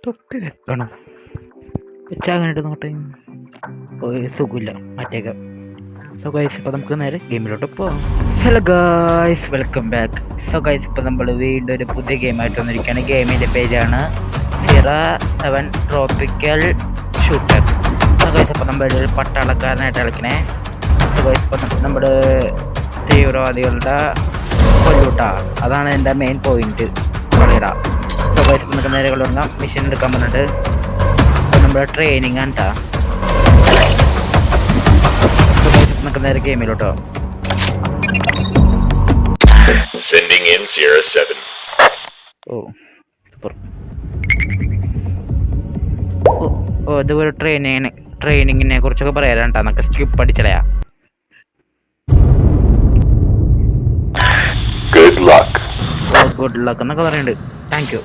തൊപ്പി വെക്കണം വെച്ചാകാനായിട്ട് നോട്ടെ സുഖമില്ല മാറ്റേക്കാം. സോ ഗൈസ് ഇപ്പോൾ നമുക്ക് നേരെ ഗെയിമിലോട്ട് പോവാം. Hello guys, welcome back. So guys ഇപ്പോൾ നമ്മൾ വീണ്ടും ഒരു പുതിയ ഗെയിമായിട്ട് വന്നിരിക്കുകയാണ്. ഗെയിമിൻ്റെ പേരാണ് Sierra 7 tropical shooter. So guys ഇപ്പോൾ നമ്മൾ പട്ടാളക്കാരനായിട്ട് കളിക്കണേ. സോ ഗൈസ് ഇപ്പോൾ നമ്മൾ തീവ്രവാദികളുടെ കൊല്ലൂട്ട, അതാണ് എൻ്റെ മെയിൻ പോയിന്റ് കളിയുടെ. സോ ഗൈസ് നമുക്ക് നേരെ കളി മിഷൻ എടുക്കാൻ പറഞ്ഞിട്ട് നമ്മുടെ ട്രെയിനിങ് ആണ് കേട്ടോ. നമുക്ക് നേരെ ഗെയിമിലോട്ടോ. Sending in Sierra 7. സൂപ്പർ. ഇതുപോലെ ട്രെയിനിങ്ങിനെ കുറിച്ചൊക്കെ പറയാനുണ്ടോ? നമുക്ക് സ്കിപ്പ് അടിച്ചളയാ. Good luck. ഗുഡ് ലക്ക് എന്നൊക്കെ പറയുന്നുണ്ട്. Thank you.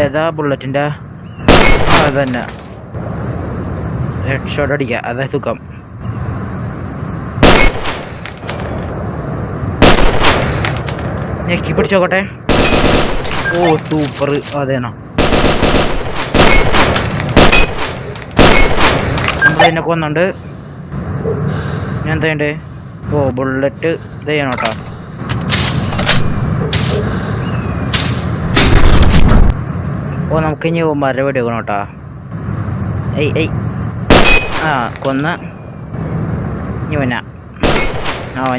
ഏതാ ബുള്ളറ്റിൻ്റെ? അതന്നെ, ഹെഡ് ഷോട്ട് അടിക്കുക, അതാ സുഖം. ഞെക്കി പിടിച്ചോക്കട്ടെ. സൂപ്പർ. അതേണോ നമ്മളതിനെ കൊന്നുണ്ട്. ഞാൻ എന്താ ചെയ്യണ്ടേ? ബുള്ളറ്റ് ഇത് ചെയ്യണം കേട്ടോ. നമുക്ക് ഇനി മര വെടിവെക്കണം കേട്ടോ. കൊന്ന് ഞൂന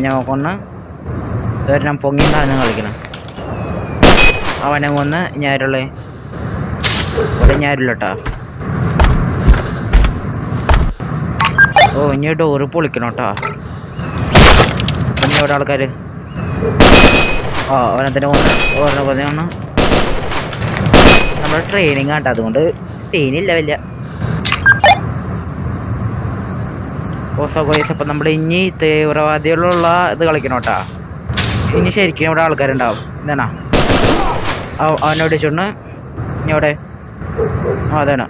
ഞാൻ കൊന്ന് ഒരെണ്ണം പൊങ്ങി താഴ്ന്ന് കളിക്കണം. അവനെ കൊന്ന് ഞാരുള്ളേ ഇവിടെ ഞാരില്ല കേട്ടോ. ഇനി ഡോറ് പൊളിക്കണം കേട്ടോ. പിന്നെ ഇവിടെ ആൾക്കാർ അവനത്തിന് കൊന്ന് നമ്മുടെ ട്രെയിനിങ് ആട്ടോ, അതുകൊണ്ട് സീനില്ല വലിയ. അപ്പം നമ്മൾ ഇനി തീവ്രവാദികളുള്ള ഇത് കളിക്കണം കേട്ടോ. ഇനി ശരിക്കും ഇവിടെ ആൾക്കാരുണ്ടാവും. എന്താണോ അവനെ ഓടിച്ചോണ്ട് ഇനി അവിടെ അതാണ്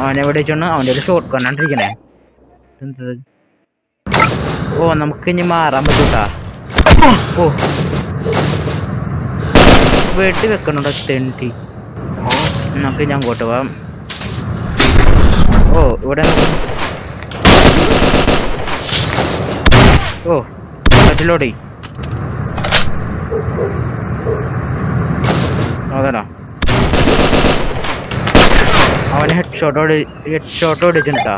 അവനെ ഓടിച്ചോണ്ട് അവൻ്റെ ഒരു ഷോട്ട് കണ്ടാണ്ടിരിക്കണേ. എന്തത്? നമുക്ക് ഇനി മാറാൻ പറ്റൂട്ടാ. വെട്ടി വെക്കണുണ്ടോ തെണ്ടി? നമുക്ക് ഞാൻ അങ്ങോട്ട് പോവാം. ഇവിടെ പറ്റില്ലോടി. അതാണോ അവന് ഹെഡ് ഷോട്ട് ഓടിച്ചിട്ടാ.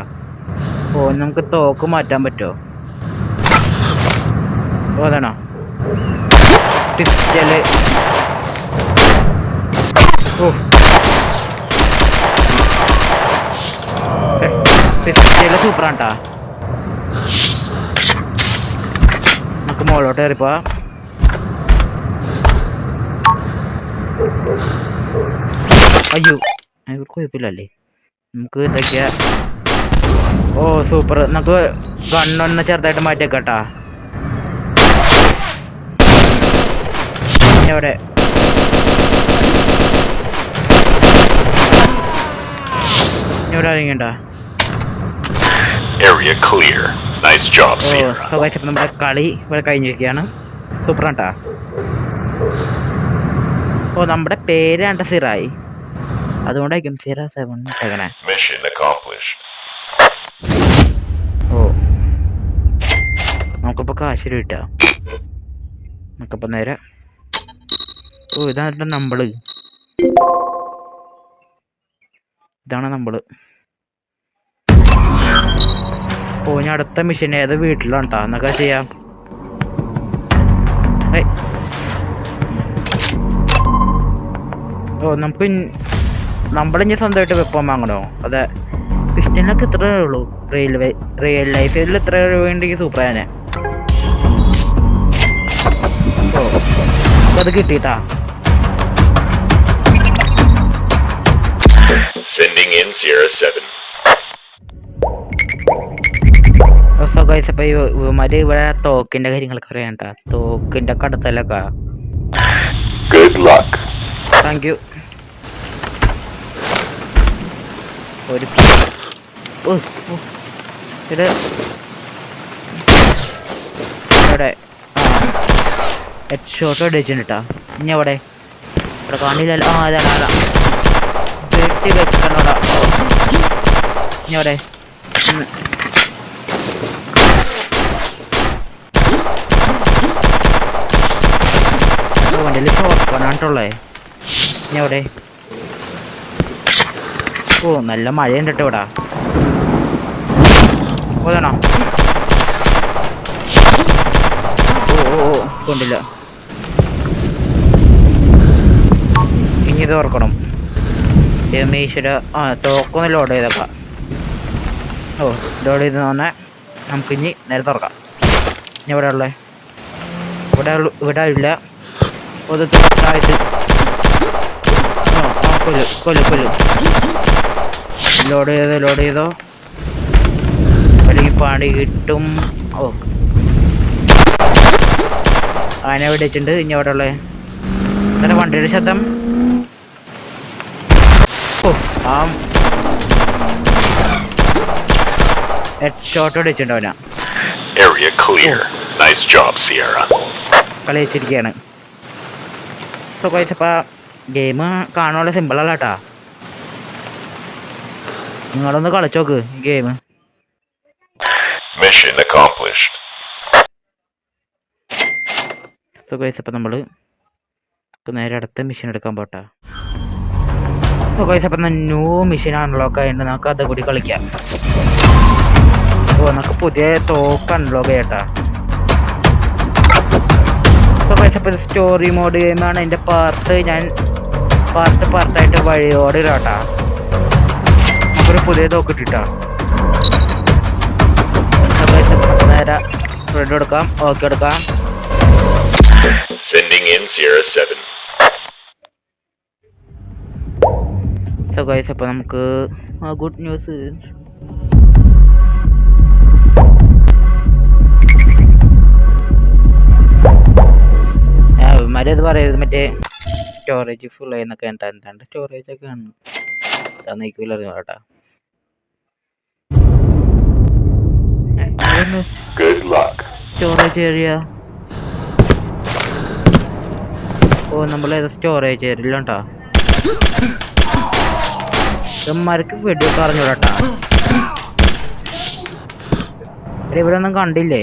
നമുക്ക് തോക്ക് മാറ്റാൻ പറ്റുമോ? അതാണോ പിസ്റ്റല്? പിസ്റ്റല് സൂപ്പറാണ്ടാ. നമുക്ക് മുകളിലോട്ട് കയറിപ്പോ. അയ്യോ കുഴപ്പമില്ലല്ലേ. നമുക്ക് ഇതൊക്കെയാ. സൂപ്പർ. നമുക്ക് ഗണ്ണൊന്ന് ചെറുതായിട്ട് മാറ്റിയേക്കാട്ടാ. എവിടെ ഇവിടെ അറിയണ്ട. നമ്മുടെ കളി ഇവിടെ കഴിഞ്ഞിരിക്കുകയാണ്. സൂപ്പറാണ്ടാ. നമ്മുടെ പേരാണ്ട സിറായി, അതുകൊണ്ടായിരിക്കും Sierra 7 ഇട്ടേക്കണേ. നമുക്കിപ്പോ കാശ് കിട്ടാ. നമുക്കിപ്പോ നേരെ ഇതാണ് നമ്മള്. ഇതാണ് നമ്മള്. ഞാൻ അടുത്ത മിഷൻ ഏത് വീട്ടിലാണ് കേട്ടോ. എന്നൊക്കെ ചെയ്യാം. നമുക്ക് നമ്മളിനി സ്വന്തമായിട്ട് വെപ്പം വാങ്ങണോ? അതെ, പിസ്റ്റനൊക്കെ ഇത്രേ ഉള്ളൂ. റിയൽ ലൈഫിൽ ഇത്ര വേണ്ടെങ്കിൽ സൂപ്പറാനെ. അത് കിട്ടിട്ടാ. Sending in Sierra 7. ഇവന്മാര് ഇവിടെ തോക്കിന്റെ കാര്യങ്ങളൊക്കെ പറയാണ്ടാ. തോക്കിന്റെ കടത്തലൊക്കെ. Good luck. Thank you. ഇത് ഇവിടെ ഹെഡ് ഷോട്ട് അടിച്ചിട്ടുണ്ട് കേട്ടോ. ഇനി അവിടെ ഇവിടെ കാണില്ലല്ലോ. അതാണ് അതാ വെട്ടി വെക്കണോടാ. ഇനി അവിടെ വണ്ടിയിൽ ഷോട്ട് കാണാണ്ടുള്ളേ. ഇനി അവിടെ നല്ല മഴയുണ്ട് കേട്ടോ ഇവിടെ. ഓതാണോ? കൊണ്ടില്ല. ഇനി ഇത് ഓർക്കണം. രമേശ്വര തോക്കൊന്ന് ലോഡ് ചെയ്തേക്കാം. ലോഡ് ചെയ്ത് തന്നെ നമുക്കിനി നേരെ തുറക്കാം. ഇനി ഇവിടെ ഉള്ളേ ഇവിടെ ഇല്ല. ഒരു താഴത്ത് കൊല്ലു ലോഡ് ചെയ്തോ അല്ലെങ്കിൽ പണി കിട്ടും. ആന വെടിച്ചിട്ടുണ്ട്. ഇനി അവിടെ ഉള്ളേ അങ്ങനെ വണ്ടിയുടെ ശബ്ദം. ഹെഡ് ഷോട്ട് അടിച്ചിട്ടുണ്ട് അവനാ. കളി വെച്ചിരിക്കുകയാണ്. സുഖമായിട്ടപ്പ ഗെയിം കാണാനുള്ള സിമ്പിളല്ല കേട്ടാ. നിങ്ങളൊന്ന് കളിച്ചോക്ക് ഗെയിം. Mission accomplished. സുഖമായിട്ടപ്പ നമ്മള് നേരെ അടുത്ത മിഷൻ എടുക്കാൻ പോട്ടാ. സുഖമായിട്ടപ്പ ന്യൂ മിഷൻ അൺലോക്ക് ആയിട്ട് നമുക്ക് അത് കൂടി കളിക്കാം. നമുക്ക് പുതിയ തോക്ക് അൺലോക്ക് ചെയ്യട്ടാ. സുഖമായിട്ടപ്പ സ്റ്റോറി മോഡ് ഗെയിമാണ്. അതിന്റെ പാർട്ട് ഞാൻ പാർട്ടായിട്ട് വഴിയോട് ഇടാട്ടാ. നമുക്കൊരു പുതിയ തോക്ക് ഇട്ടിട്ടാ. നേരെ റെഡ് എടുക്കാം. ഓക്കെ എടുക്കാം. Sending in Sierra 7. So guys അപ്പോൾ നമുക്ക് ഗുഡ് ന്യൂസ്. മര്യാദ പറയരുത്. മറ്റേ സ്റ്റോറേജ് ഫുൾ ആയെന്നൊക്കെ എന്താണ്ട് സ്റ്റോറേജ് ഒക്കെ ആണ് നയിക്കൂല കേട്ടാ. Good luck. Storage area. നമ്മളേത് സ്റ്റോറേജ് ഏരിയയിലുണ്ടാ. ഇവന്മാർക്ക് വെടിയൊക്കെ അറിഞ്ഞൂടാട്ടാ. ഇവിടെ ഒന്നും കണ്ടില്ലേ?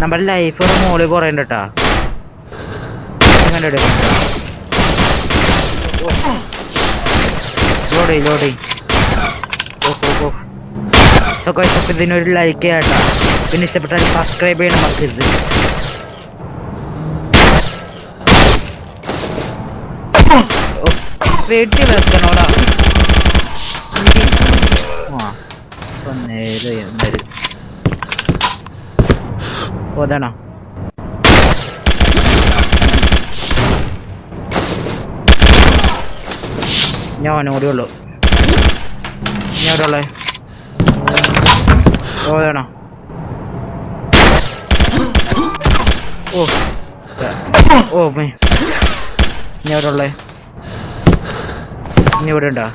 നമ്മുടെ ലൈഫ് ഒരു മോളിൽ കുറയണ്ടട്ടാ. അങ്ങനെ ലോഡി ഇതിനൊരു ലൈക്ക് ചെയ്യാട്ടാ. പിന്നെ ഇഷ്ടപ്പെട്ടാൽ സബ്സ്ക്രൈബ് ചെയ്യണം. മറക്കരുത്. വെട്ടി വെക്കണോടാ. ഓതാണോ? ഞാൻ ഓടി ഉള്ളു. ഞാൻ എവിടെ ഉള്ളേ? ഓതാണോ? ഞാൻ എവിടെ ഉള്ളേ? ഇനി ഇവിടെ ഉണ്ടാ.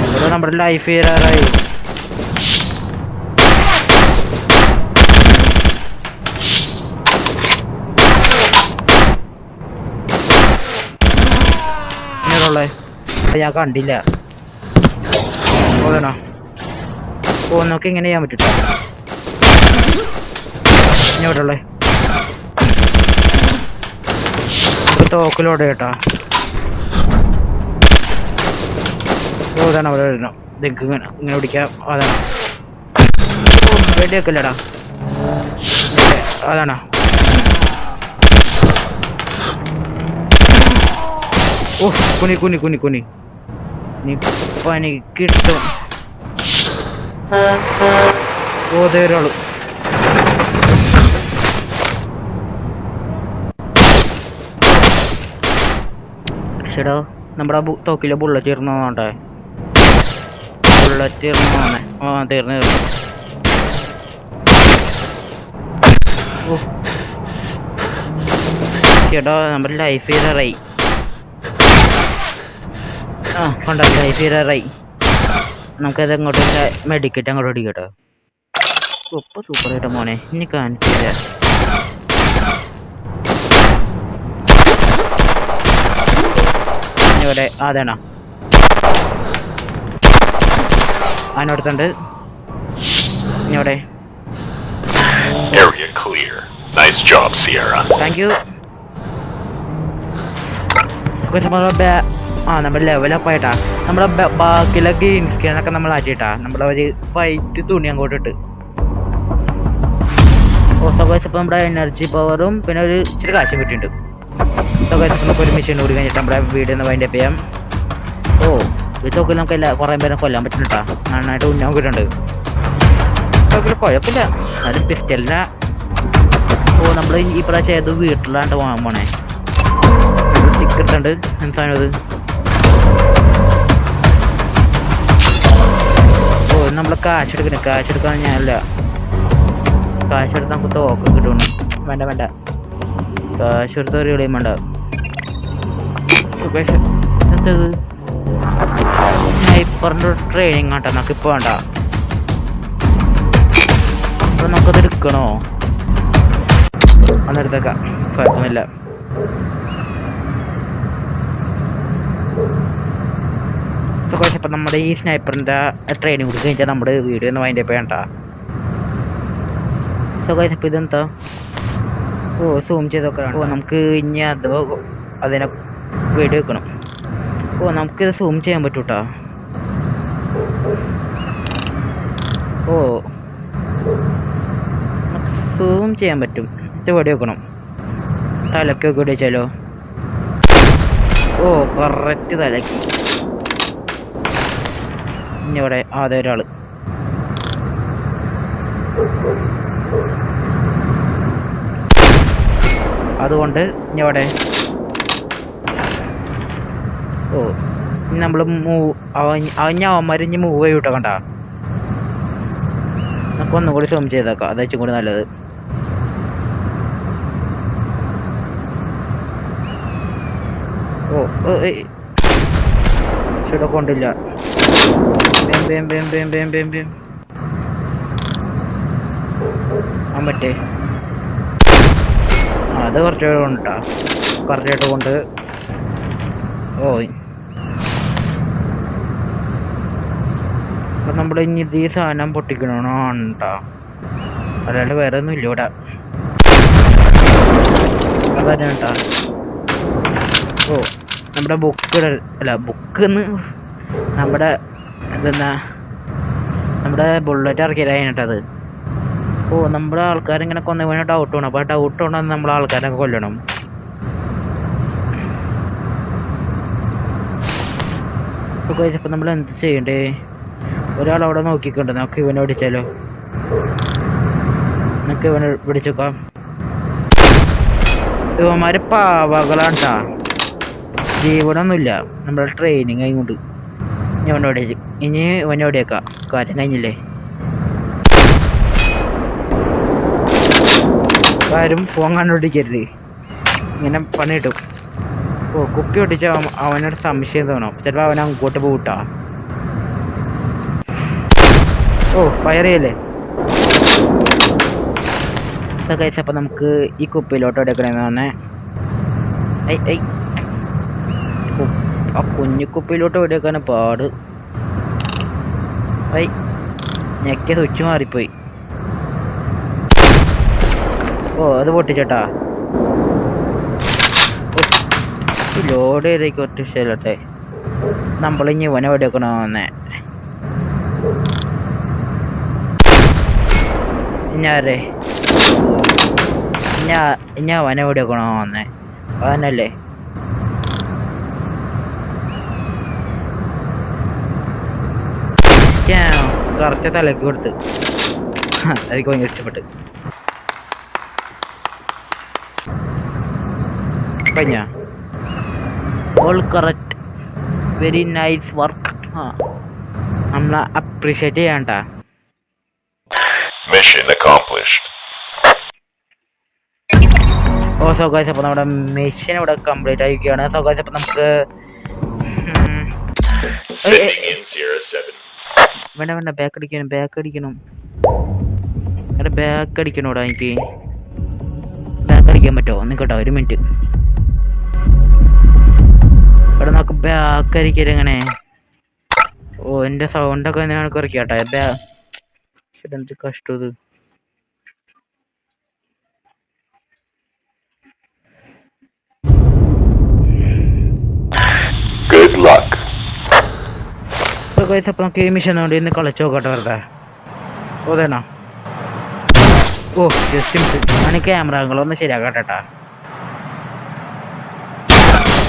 ഇവിടെ നമ്മുടെ ലൈഫ് തീരാറായി. ഉള്ളേ ഞാൻ കണ്ടില്ല. ഓതണോ? നോക്കി ഇങ്ങനെ ചെയ്യാൻ പറ്റൂട്ടോ. ഇനി ഇവിടെ ഉള്ളേ തോക്കിലോടെ കേട്ടാ. ഓതാണ് അവിടെ വരണം. ഇതൊക്കെ ഇങ്ങനെ പിടിക്കാം. അതാണ് വെടിയൊക്കെല്ലടാ. അതാണോ? കുനി നീ പനി കിട്ടും. ഒരാള് ചേടാ നമ്മുടെ തോക്കിലെ ബുള്ളറ്റ് തീർന്നോണ്ടേ. ബുള്ളറ്റ് തീർന്നോന്നെ. തീർന്നു. ചേട്ടാ നമ്മുടെ ലൈഫ് തീരാറായി. കണ്ട ലൈഫ് തീരാറായി. നമുക്കത് അങ്ങോട്ട് മെഡിക്കറ്റ് അങ്ങോട്ട് ഓടിക്കട്ടോ. സൂപ്പർ ആയിട്ടോ മോനെ, ഇനി കാണിച്ചില്ല. ഇവിടെ അതാണോ അതിനടുത്തുണ്ട്. ഇവിടെ Area clear. Nice job, Sierra. Thank you. നമ്മുടെ ലെവലപ്പ് ആയിട്ടാ. നമ്മുടെ ബാക്കിയുള്ള ഗ്രീൻ സ്കിന്നൊക്കെ നമ്മൾ ആറ്റിട്ടാ. നമ്മളെ ഒരു വൈറ്റ് തുണി അങ്ങോട്ട് ഇട്ട്. ഇപ്പൊ നമ്മുടെ എനർജി പവറും പിന്നെ ഒരു ഇച്ചിരി കാശും കിട്ടിയിട്ടുണ്ട്. നമുക്ക് ഒരു മെഷീൻ കൂടി കഴിഞ്ഞിട്ട് നമ്മുടെ വീഡിയോ ഒന്ന് വൈൻഡപ്പ് ചെയ്യാം. ഈ തോക്കിൽ നമുക്ക് കുറേ പേരെ കൊല്ലാൻ പറ്റുന്നുണ്ടാ. നന്നായിട്ട് ഉന്നം കിട്ടുന്നുണ്ട്. കുഴപ്പമില്ല, അത് പിസ്റ്റലിന. നമ്മൾ ഈ പ്രാവശ്യം ഏത് വീട്ടിലാണ്ട് വാങ്ങാൻ പോണേ. ടിക്കറ്റുണ്ട്. എന്താണ് അത്? നമ്മളെ കാശ് എടുക്കാൻ ഞാനല്ല. കാശ് എടുത്ത് നമുക്ക് തോക്ക് കിട്ടണം. വേണ്ട കാശ് എടുത്ത് ഒരു കളിയും വേണ്ട. എന്തത് സ്നൈപ്പറിൻ്റെ ട്രെയിനിങ് ആട്ടോ. നമുക്കിപ്പോൾ വേണ്ട. അപ്പോൾ നമുക്കത് എടുക്കണോ? അന്നെടുത്തേക്കാം, കുഴപ്പമൊന്നുമില്ല. ഇപ്പം നമ്മുടെ ഈ സ്നൈപ്പറിൻ്റെ ട്രെയിനിങ് കൂടി കഴിഞ്ഞാൽ നമ്മുടെ വീഡിയോ ഒന്ന് വൈൻഡപ്പ് ചെയ്യണ്ട. ഇപ്പം ഇതെന്താ? സൂം ചെയ്തൊക്കെ നമുക്ക് ഇനി അതിനെ വീഡിയോ വെക്കണം. നമുക്കിത് സൂം ചെയ്യാൻ പറ്റൂട്ടാ. സൂം ചെയ്യാൻ പറ്റും. വീഡിയോ വെക്കണം. തലക്കൊക്കെ വീഡിയോ വെച്ചാലോ? കറക്റ്റ് തലക്ക്. ഇനി ഇവിടെ അതെ ഒരാള്. അതുകൊണ്ട് ഇനി അവിടെ നമ്മൾ അവന്മാരിഞ്ഞ് മൂവ് ചെയ്യൂട്ടോ. കണ്ട, നമുക്ക് ഒന്നും കൂടി സൂം ചെയ്തേക്കാം. അതാച്ചും കൂടി നല്ലത്. ഇവിടെ കൊണ്ടില്ല. മറ്റേ അത് കുറച്ച് കൊണ്ടാ കറക്റ്റായിട്ട് കൊണ്ട്. അപ്പം നമ്മൾ ഇനി ഇത് ഈ സാധനം പൊട്ടിക്കണോണ്ടാ, അല്ലാണ്ട് വേറെ ഒന്നും ഇല്ല ഇവിടെ. അതന്നെ കേട്ടാ. നമ്മുടെ ബുക്കെന്ന് നമ്മുടെ ഇതെന്നാ നമ്മുടെ ബുള്ളറ്റ് ഇറക്കിയതായിട്ടത്. നമ്മുടെ ആൾക്കാരിങ്ങനെ കൊന്നവനെ ഡൗട്ട് വേണം. അപ്പോൾ ആ ഡൗട്ട് വേണം നമ്മളെ ആൾക്കാരൊക്കെ കൊല്ലണം. ഇപ്പം നമ്മൾ എന്ത് ചെയ്യണ്ടേ? ഒരാളവിടെ നോക്കിക്കൊണ്ട് നമുക്ക് ഇവനെ പിടിച്ചാലോ? നമുക്ക് ഇവനെ പിടിച്ചേക്കാം. ഇവന്മാര് പാവകളാണ്ടാ, ജീവനൊന്നുമില്ല. നമ്മുടെ ട്രെയിനിങ് ആയിക്കൊണ്ട് ഇനി ഇവനെ ഓടിയേക്കാം. കാര്യം കഴിഞ്ഞില്ലേ? ആരും ഫോൺ കണ്ടുപിടിക്കരുത്, ഇങ്ങനെ പണി കിട്ടും. കുപ്പി ഒട്ടിച്ച അവനൊരു സംശയം തോന്നും. ചിലപ്പോൾ അവൻ അങ്ങോട്ട് പോട്ടാ. ഫയർ ചെയ്യല്ലേ? കഴിച്ചപ്പോൾ നമുക്ക് ഈ കുപ്പിയിലോട്ട് എടുക്കണമെന്ന് പറഞ്ഞേ. ആ കുഞ്ഞു കുപ്പിയിലോട്ട് എടുക്കാൻ പാട്. ഞെക്കിയ സ്വിച്ച് മാറിപ്പോയി. അത് പൊട്ടിച്ചേട്ടാ. ലോഡ് ചെയ്തേക്ക് ഒറ്റ ഇഷ്ടമല്ലോട്ടെ. നമ്മളിഞ്ഞ് ഇവനെ വെടിവെക്കണോ വന്നേ? ഞാറേ ഞാൻ അവനെ വെടിവെക്കണോ വന്നേ? അവനല്ലേ? കറക്റ്റ് തലക്ക് കൊടുത്ത്. അതൊക്കെ ഭയങ്കര ഇഷ്ടപ്പെട്ട്. കഴിഞ്ഞ all correct, very nice work. നമ്മളെ അപ്രീഷിയേറ്റ് ചെയ്യണ്ട. Mission accomplished. സോ ഗൈസ്, അപ്പോൾ നമ്മുടെ മിഷൻ ഇവിടെ കംപ്ലീറ്റ് ആയിരിക്കുകയാണ്. സോ ഗൈസ്, അപ്പോൾ നമുക്ക് Sending in Sierra 7. വേണ്ട വേണ്ട, ബാക്ക് അടിക്കണം. എടാ ബാക്ക് അടിക്കണോടാ, എനിക്ക് ബാക്ക് അടിക്കാൻ പറ്റുമോ? നിൽക്കട്ടോ ഒരു മിനിറ്റ്. ഇവിടെ നമുക്ക് ബാക്ക് അടിക്കല് എങ്ങനെ? ഓ, എൻ്റെ സൗണ്ടൊക്കെ ഞാൻ കുറയ്ക്കാട്ടോ. എന്ത് കഷ്ടം ഇത്. Good luck. അപ്പൊ നമുക്ക് ഈ മിഷൻ കൊണ്ട് ഇന്ന് കളിച്ചു നോക്കട്ടെ വെറുതെ. ഓതേണോ? ഓ ജസ്റ്റ് മിസ്. ഞാൻ ക്യാമറ ആംഗിളൊന്ന് ശരിയാക്കട്ടെട്ടാ.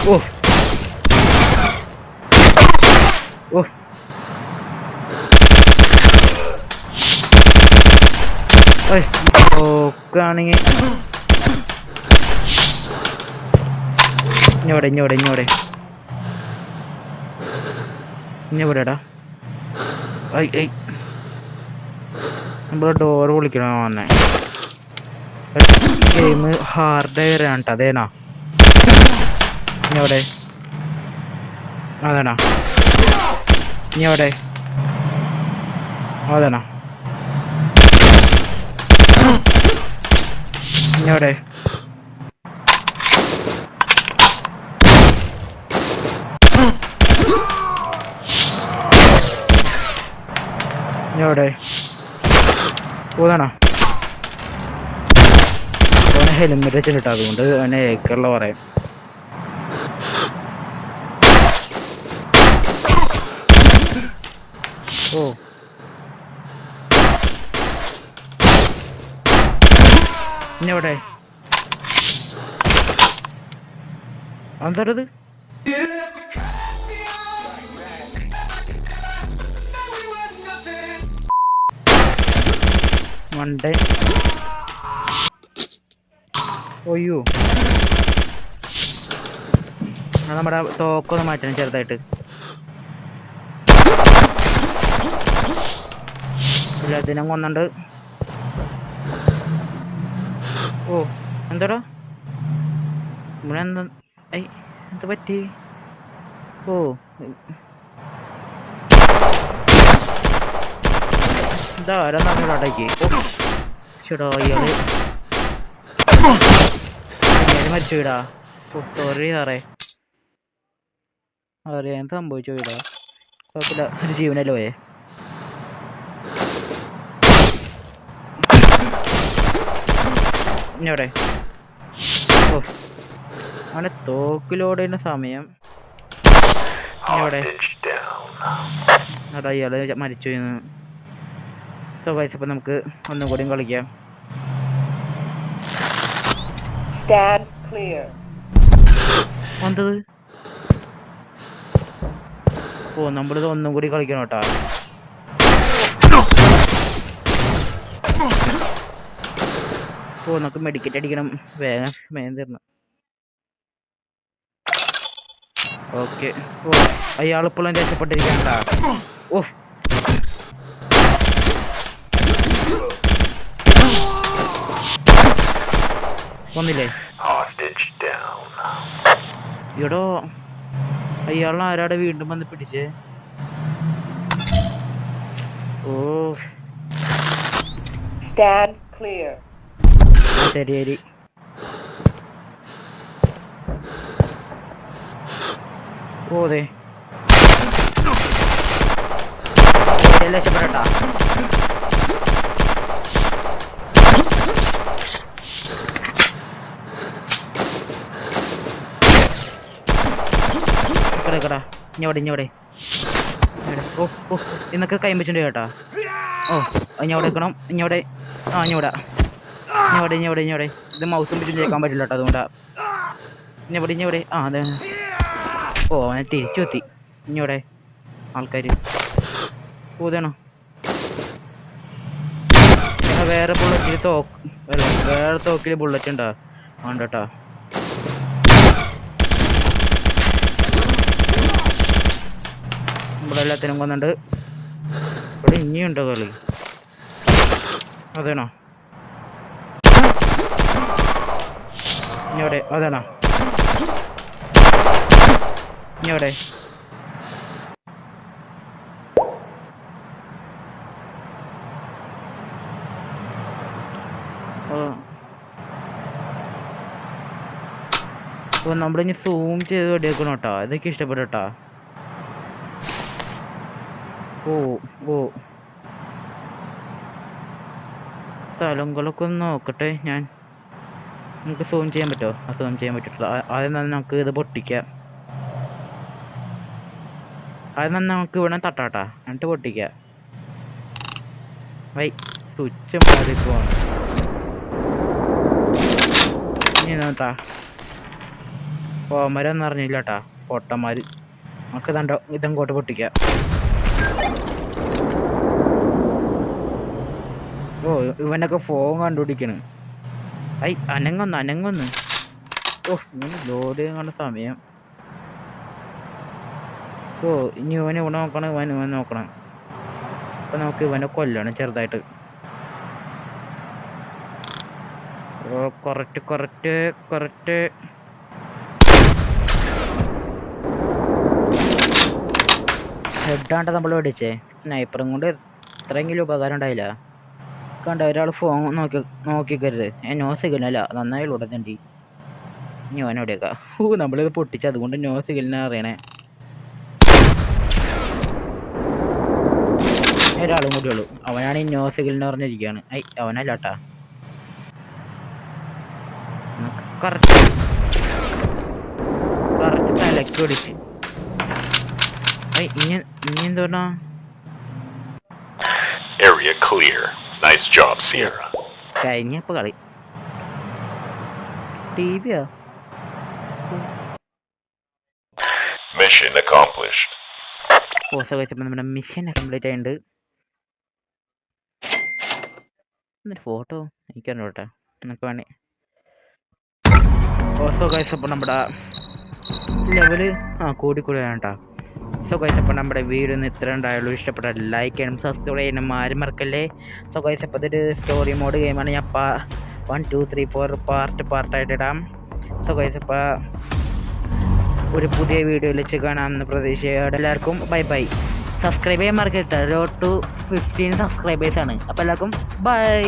ഓ ഓ ഓക്കാണെങ്കിൽ ഇഞ്ഞോടെടാ. നമ്മള് ഡോറ് വിളിക്കണോ വന്നേ? ഗെയിം ഹാർഡ് വരാണ് കേട്ടോ. അതേനാ ഇഞ്ഞോടെ? അതേനാ ഇഞ്ഞോടെ? അതേനാ ഇഞ്ഞോടെ? ഇഞ്ഞോടെ? ഓതാണോ? അവനെ ഹെൽമെറ്റ് വെച്ചിട്ടാ, അതുകൊണ്ട് അവനെ ഏക്കറില പറയാം. ഓ ഇഞ്ഞെവിടെ? എന്താണത്? മണ്ടേ. ഒയ്യോ, നമ്മുടെ തോക്കൊന്ന് മാറ്റണം ചെറുതായിട്ട്. എല്ലാത്തിനും കൊന്നുണ്ട്. ഓ എന്താടാ ഇവിടെ എന്താ? എന്താ പറ്റി? ഓ എന്താ ആരാന്നറിഞ്ഞാട്ടേക്ക്. ചേടാ ഇയാള് മരിച്ചു വീടാ. സോറി സാറേ, അറിയാൻ സംഭവിച്ചു വീടാ. കുഴപ്പമില്ല, ഒരു ജീവനല്ലേ പോയേ. ഇഞ്ഞോടെ? ഓ അവനെ തോക്കിലോടുന്ന സമയം. ഇഞ്ഞോടെ? അതാ ഇയാള് മരിച്ചു എന്ന്. സോ ഗൈസ്, അപ്പം നമുക്ക് ഒന്നും കൂടിയും കളിക്കാം. എന്തത്? ഓ നമ്മളിത് ഒന്നും കൂടി കളിക്കണം കേട്ടാ. ഓ നമുക്ക് മെഡിക്കറ്റ് അടിക്കണം, വേഗം തരണം. ഓക്കെ. ഓ അയാളിപ്പോഴും രക്ഷപ്പെട്ടിരിക്കണ്ടാ. ഓ ഒന്നില്ലേ? എടോ അയാളെ ആരാടെ വീണ്ടും വന്ന് പിടിച്ചേ? ഓ ശരി ശരി. ഓ അതെ രക്ഷപ്പെടട്ടാ. കടാ ഇഞ്ഞോടെ? ഓ ഓ ഇന്നൊക്കെ കൈമ്പച്ചുണ്ട് കേട്ടാ. ഓ ഇഞ്ഞോടെ വെക്കണം. ഇഞ്ഞോടെ? ആ ഇഞ്ഞോടെ. ഇത് മൗസും പിടിച്ച് കേൾക്കാൻ പറ്റില്ല കേട്ടോ, അതുകൊണ്ടാ. ഇഞ്ഞോടെ? ആ അതെ. ഓ അവനെ തിരിച്ചു എത്തി. ഇഞ്ഞോടെ ആൾക്കാർ ഊതണോ? വേറെ ബുള്ളറ്റിൽ വേറെ തോക്കിൽ ബുള്ളറ്റ് ഉണ്ടാ വേണ്ടട്ടാ. ഇവിടെ എല്ലാത്തിനും കൊന്നുണ്ട്. ഇവിടെ ഇനിയുണ്ടോ കളി? അതേണോ? ഇഞ്ഞോടെ? അതേണോ? ഇഞ്ഞോടെ? അപ്പോൾ നമ്മളിനി സൂം ചെയ്ത് വെടിയേക്കണം കേട്ടോ. ഇതൊക്കെ ഇഷ്ടപ്പെട്ടു കേട്ടോ. ഓ സ്ഥലങ്ങളൊക്കെ ഒന്ന് നോക്കട്ടെ ഞാൻ. നമുക്ക് സൂം ചെയ്യാൻ പറ്റുമോ? സൂം ചെയ്യാൻ പറ്റില്ല. ആദ്യം തന്നെ നമുക്ക് ഇത് പൊട്ടിക്കാം. ആദ്യം തന്നെ നമുക്ക് ഇവിടെ തട്ടാട്ടാ, എന്നിട്ട് പൊട്ടിക്കാം. സ്വിച്ച് മാറി പോവാണ്. ഇനി നോട്ടാ, പോമരൊന്നും അറിഞ്ഞില്ല കേട്ടാ, പൊട്ടന്മാര്. നമുക്ക് ഇതങ്ങോട്ട് പൊട്ടിക്കാം. ഇവനൊക്കെ ഫോൺ കണ്ടുപിടിക്കണ്. അനങ്ങൊന്ന്. ഇങ്ങനെ ലോഡ് ചെയ്യാനുള്ള സമയം. ഇനി ഇവനെ ഇവിടെ നോക്കണം, ഇവൻ നോക്കണം. അപ്പൊ നമുക്ക് ഇവനെ കൊല്ലണം ചെറുതായിട്ട്. കറക്റ്റ്. ഹെഡാണ്ട് നമ്മൾ മേടിച്ചേ. സ്നൈപ്പറും കൊണ്ട് ഇത്രയെങ്കിലും ഉപകാരം ഉണ്ടായില്ല. കണ്ട ഒരാൾ ഫോൺ നോക്കിക്കരുത്. നോ സിഗ്നല്ല, നന്നായി ഉടനണ്ടി. ഇനി അവനോടെയൊക്കെ നമ്മളിത് പൊട്ടിച്ച്, അതുകൊണ്ട് നോ സിഗ്നലിനെ അറിയണേ. ഒരാളും കൂടി ഉള്ളൂ, അവനാണ് ഈ നോ സിഗ്നലിന് പറഞ്ഞിരിക്കുകയാണ്. അവനല്ലാട്ടാ. കറക്റ്റ് തലക്ക് പിടിച്ച്. ഇനി എന്തോന്നാ? Area clear. Nice job, Sierra. കഴിഞ്ഞപ്പോ കളി. ടിവിയാ? Mission accomplished. നമ്മുടെ മിഷൻ കംപ്ലീറ്റ് ആയിട്ടുണ്ട്. എന്നിട്ട് ഫോട്ടോ എനിക്കറിഞ്ഞോട്ടെ, നമുക്ക് വേണേ. അപ്പോൾ നമ്മുടെ ലെവല് കൂടി വേണ്ട. അപ്പോൾ നമ്മുടെ വീഡിയോ ഒന്ന് ഇത്ര ഉണ്ടായുള്ളൂ. ഇഷ്ടപ്പെട്ട ലൈക്ക് ചെയ്യണം, സബ്സ്ക്രൈബ് ചെയ്യണം, ആരും മറക്കല്ലേ. അപ്പോൾ ഇതൊരു സ്റ്റോറി മോഡ് ഗെയിമാണ്. ഞാൻ 1 2 3 4 പാർട്ടായിട്ട് ഇടാം. അപ്പോൾ ഒരു പുതിയ വീഡിയോയിൽ വെച്ച് കാണാമെന്ന് പ്രതീക്ഷയോടെ എല്ലാവർക്കും ബൈ. സബ്സ്ക്രൈബ് ചെയ്യാൻ മറക്കരുത്. 0 to 15 സബ്സ്ക്രൈബേഴ്സാണ്. അപ്പോൾ എല്ലാവർക്കും ബൈ.